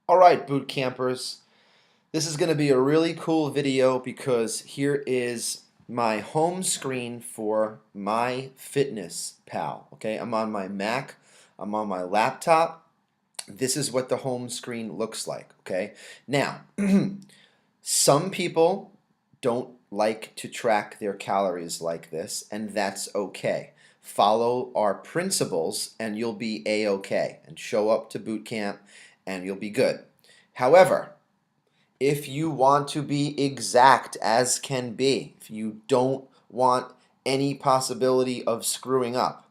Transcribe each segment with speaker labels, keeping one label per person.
Speaker 1: All right, boot campers. This is going to be a really cool video because here is my home screen for MyFitnessPal. Okay, I'm on my Mac, I'm on my laptop. This is what the home screen looks like. Okay, now some people don't like to track their calories like this, and that's okay. Follow our principles, and you'll be a-okay. And show up to boot camp, and you'll be good. However, if you want to be exact as can be, if you don't want any possibility of screwing up,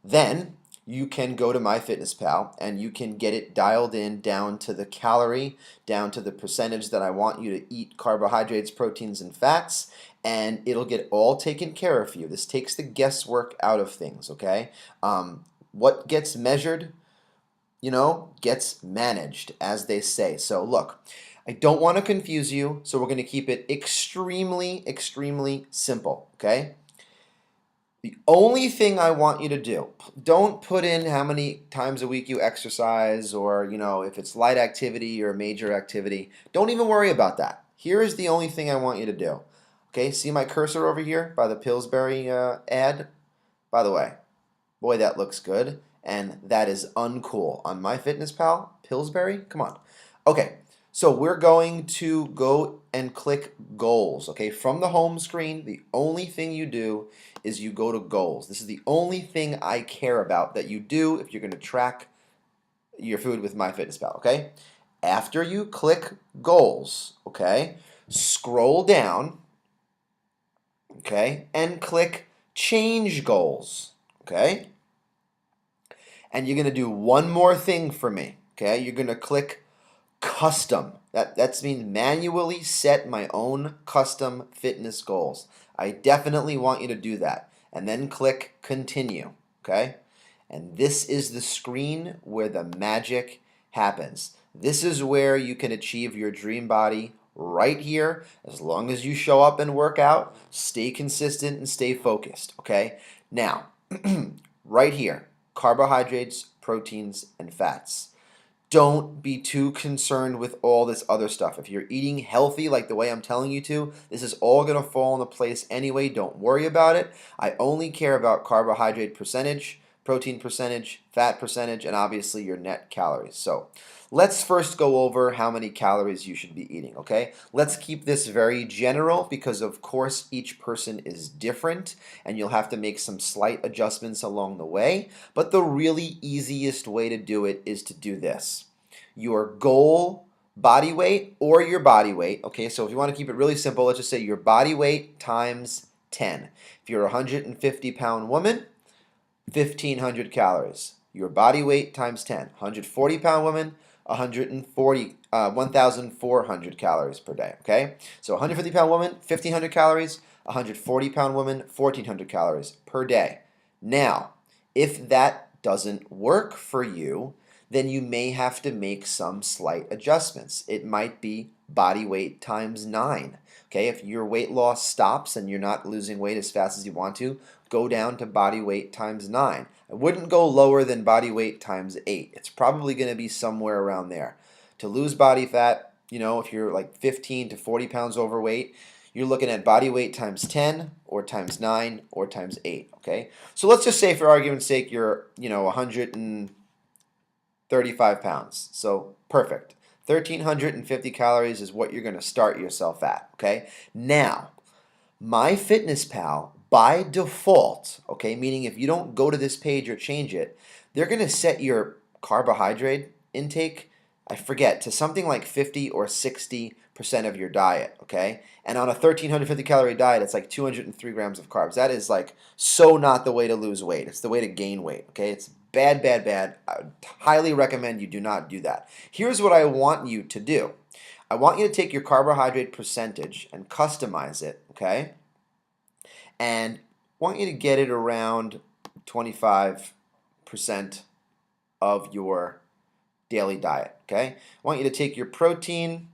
Speaker 1: then you can go to MyFitnessPal and you can get it dialed in down to the calorie, down to the percentage that I want you to eat carbohydrates, proteins, and fats, and it'll get all taken care of for you. This takes the guesswork out of things, okay? What gets measured, gets managed, as they say. So look, I don't want to confuse you, so we're going to keep it extremely, extremely simple, okay? The only thing I want you to do, don't put in how many times a week you exercise or, if it's light activity or major activity. Don't even worry about that. Here is the only thing I want you to do. Okay, see my cursor over here by the Pillsbury ad? By the way, boy, that looks good. And that is uncool. On MyFitnessPal, Pillsbury? Come on. Okay, so we're going to go and click goals. Okay, from the home screen, the only thing you do is you go to goals. This is the only thing I care about that you do if you're going to track your food with MyFitnessPal. Okay, after you click goals, okay, scroll down, okay, and click change goals. Okay, and you're going to do one more thing for me. Okay, you're going to click custom. That's means manually set my own custom fitness goals. I definitely want you to do that. And then click continue. Okay? And this is the screen where the magic happens. This is where you can achieve your dream body right here, as long as you show up and work out, stay consistent and stay focused. Okay? Now, right here, carbohydrates, proteins, and fats. Don't be too concerned with all this other stuff. If you're eating healthy like the way I'm telling you to, this is all going to fall into place anyway. Don't worry about it. I only care about carbohydrate percentage, protein percentage, fat percentage, and obviously your net calories. So let's first go over how many calories you should be eating, okay? Let's keep this very general because, of course, each person is different and you'll have to make some slight adjustments along the way. But the really easiest way to do it is to do this. Your goal body weight or your body weight, okay? So if you want to keep it really simple, let's just say your body weight times 10. If you're a 150-pound woman, 1,500 calories. Your body weight times 10. 140-pound woman, 1,400 calories per day, okay? So 150-pound woman, 1,500 calories, 140-pound woman, 1,400 calories per day. Now, if that doesn't work for you, then you may have to make some slight adjustments. It might be body weight times 9. Okay, if your weight loss stops and you're not losing weight as fast as you want to, go down to body weight times 9. I wouldn't go lower than body weight times 8. It's probably going to be somewhere around there. To lose body fat, if you're like 15 to 40 pounds overweight, you're looking at body weight times 10 or times 9 or times 8, okay? So let's just say for argument's sake you're, 135 pounds. So perfect. 1,350 calories is what you're going to start yourself at, okay? Now, MyFitnessPal, by default, okay, meaning if you don't go to this page or change it, they're going to set your carbohydrate intake, I forget, to something like 50 or 60% of your diet, okay? And on a 1,350 calorie diet, it's like 203 grams of carbs. That is like so not the way to lose weight. It's the way to gain weight, okay? It's bad, bad, bad. I would highly recommend you do not do that. Here's what I want you to do. I want you to take your carbohydrate percentage and customize it, okay? And want you to get it around 25% of your daily diet, okay? I want you to take your protein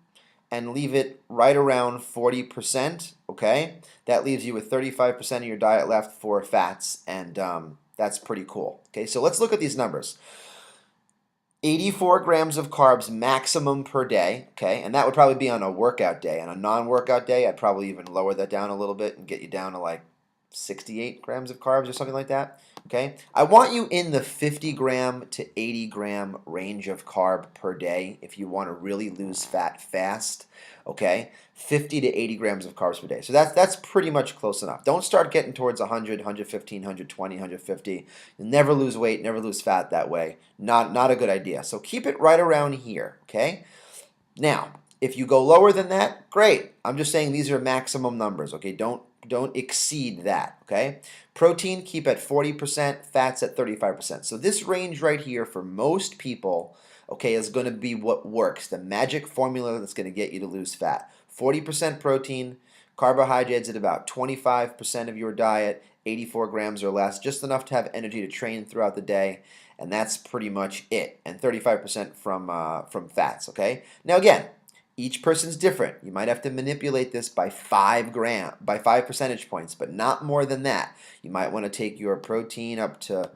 Speaker 1: and leave it right around 40%, okay? That leaves you with 35% of your diet left for fats, and that's pretty cool, okay? So let's look at these numbers. 84 grams of carbs maximum per day, okay? And that would probably be on a workout day. On a non-workout day, I'd probably even lower that down a little bit and get you down to like 68 grams of carbs or something like that, okay? I want you in the 50 gram to 80 gram range of carb per day if you want to really lose fat fast, okay? 50 to 80 grams of carbs per day. So that's pretty much close enough. Don't start getting towards 100, 115, 120, 150. You'll never lose weight, never lose fat that way. Not a good idea. So keep it right around here, okay? Now, if you go lower than that, great. I'm just saying these are maximum numbers, okay? Don't exceed that, okay? Protein, keep at 40%, fats at 35%. So this range right here for most people, okay, is going to be what works, the magic formula that's going to get you to lose fat. 40% protein, carbohydrates at about 25% of your diet, 84 grams or less, just enough to have energy to train throughout the day, and that's pretty much it. And 35% from fats, okay? Now again, each person's different. You might have to manipulate this by 5 percentage points, but not more than that. You might want to take your protein up to,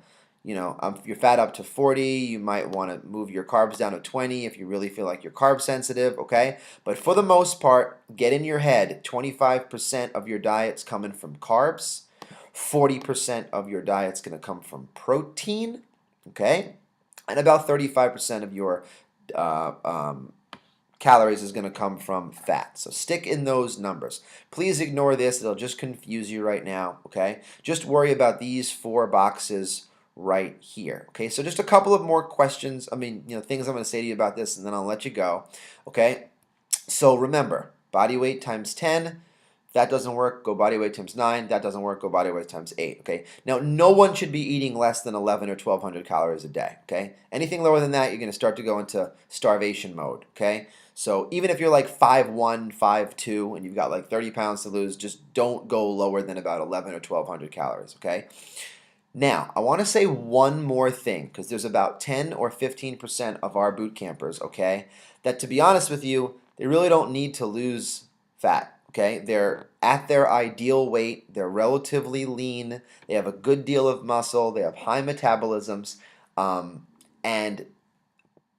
Speaker 1: your fat up to 40. You might want to move your carbs down to 20 if you really feel like you're carb sensitive, okay? But for the most part, get in your head, 25% of your diet's coming from carbs, 40% of your diet's going to come from protein, okay? And about 35% of your calories is going to come from fat. So stick in those numbers. Please ignore this. It'll just confuse you right now, okay? Just worry about these 4 boxes right here, okay? So just a couple of more questions, things I'm going to say to you about this, and then I'll let you go, okay? So remember, body weight times 10. That doesn't work, go body weight times 9. That doesn't work, go body weight times 8, okay? Now, no one should be eating less than 11 or 1,200 calories a day, okay? Anything lower than that, you're going to start to go into starvation mode, okay? So even if you're like 5'1", 5'2", and you've got like 30 pounds to lose, just don't go lower than about 11 or 1,200 calories, okay? Now, I want to say one more thing, because there's about 10 or 15% of our boot campers, okay, that to be honest with you, they really don't need to lose fat. Okay, they're at their ideal weight, they're relatively lean, they have a good deal of muscle, they have high metabolisms, and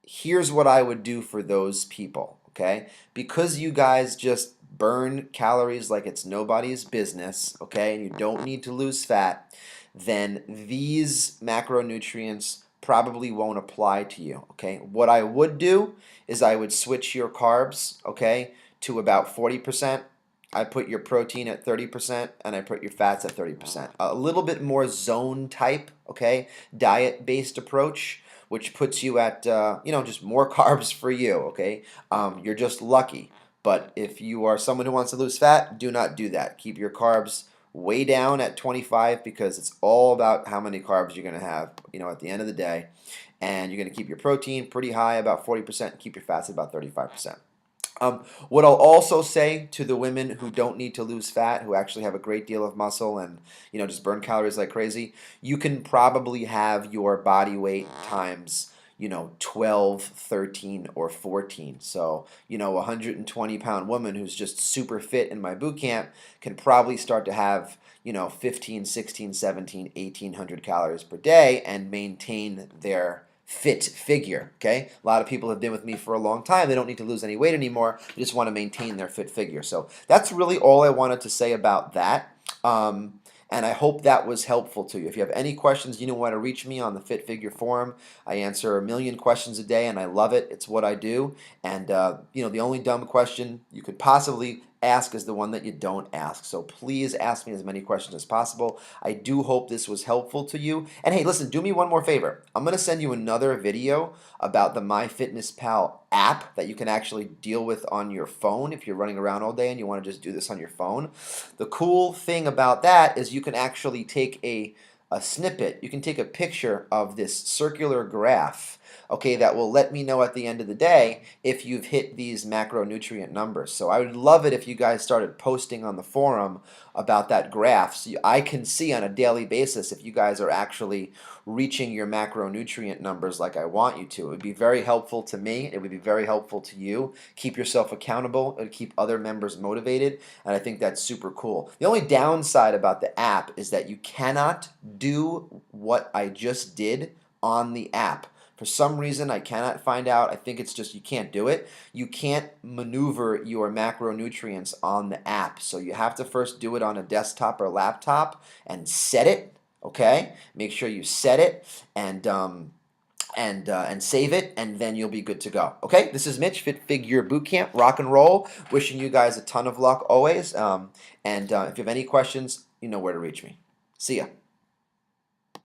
Speaker 1: here's what I would do for those people, okay? Because you guys just burn calories like it's nobody's business, okay, and you don't need to lose fat, then these macronutrients probably won't apply to you, okay? What I would do is I would switch your carbs, okay, to about 40%. I put your protein at 30% and I put your fats at 30%. A little bit more zone type, okay, diet-based approach, which puts you at, just more carbs for you, okay? You're just lucky. But if you are someone who wants to lose fat, do not do that. Keep your carbs way down at 25 because it's all about how many carbs you're going to have, at the end of the day. And you're going to keep your protein pretty high, about 40%, and keep your fats at about 35%. What I'll also say to the women who don't need to lose fat, who actually have a great deal of muscle and just burn calories like crazy, you can probably have your body weight times 12, 13, or 14. So a 120-pound woman who's just super fit in my boot camp can probably start to have 15, 16, 17, 1,800 calories per day and maintain their fit figure, okay? A lot of people have been with me for a long time. They don't need to lose any weight anymore. They just want to maintain their fit figure. So that's really all I wanted to say about that. And I hope that was helpful to you. If you have any questions, you know how to reach me on the Fit Figure Forum. I answer a million questions a day, and I love it. It's what I do. And, the only dumb question you could possibly ask is the one that you don't ask. So please ask me as many questions as possible. I do hope this was helpful to you. And hey, listen, do me one more favor. I'm going to send you another video about the MyFitnessPal app that you can actually deal with on your phone if you're running around all day and you want to just do this on your phone. The cool thing about that is you can actually take a snippet, you can take a picture of this circular graph, okay, that will let me know at the end of the day if you've hit these macronutrient numbers. So I would love it if you guys started posting on the forum about that graph so I can see on a daily basis if you guys are actually reaching your macronutrient numbers like I want you to. It would be very helpful to me. It would be very helpful to you. Keep yourself accountable. It would keep other members motivated, and I think that's super cool. The only downside about the app is that you cannot do what I just did on the app. For some reason, I cannot find out. I think it's just you can't do it. You can't maneuver your macronutrients on the app. So you have to first do it on a desktop or laptop and set it. Okay, make sure you set it and save it, and then you'll be good to go. Okay, this is Mitch, Fit Figure Bootcamp, rock and roll. Wishing you guys a ton of luck always. And if you have any questions, you know where to reach me. See ya.